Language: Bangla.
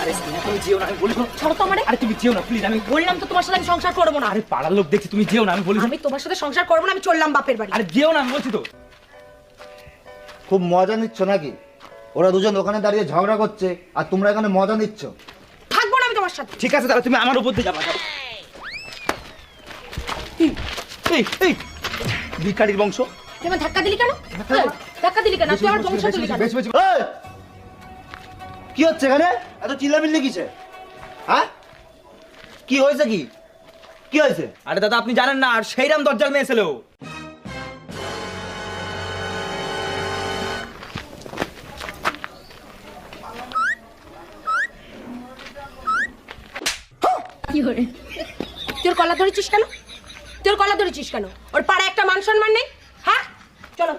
আরে তুমি যেও না, আমি বলি শোনো। ছাড়ো তো আমারে। আরে তুমি যেও না প্লিজ, আমি বললাম তো তোমার সাথে আমি সংসার করবো না। আরে পাড়ার লোক দেখছি, তুমি যেও না, আমি বলি শোনো। আমি তোমার সাথে সংসার করবো না, আমি চললাম বাপের বাড়ি। আরে যেও না, আমি বলছি তো। খুব মজা নিচ্ছ নাকি? ওরা দুজন ওখানে দাঁড়িয়ে ঝগড়া করছে আর তোমরা এখানে মজা নিচ্ছ। থাকবো না আমি তোমার সাথে। ঠিক আছে তাহলে তুমি আমার উপর দিয়ে যাবা, যাও। এই ভিখারির বংশ। তুই আমার ধাক্কা দিলি কেন? ধাক্কা দিলি কেন? তুই আমার বংশ তুলি কেন? বেশ বেশ। এই! কি হচ্ছে এখানে? এত চিল্লামিল্লি কিসে? হ্যাঁ, কি হয়েছে? কি কি হয়েছে? আরে দাদা আপনি জানেন না, আর সেইরাম দরজাল মেয়ে ছিল। কি হরে? তোর কলা ধরেছিস কেন? তোর কলা ধরেছিস কেন? ওর পাড়ায় একটা মান সম্মান নেই? হ্যাঁ, চলো।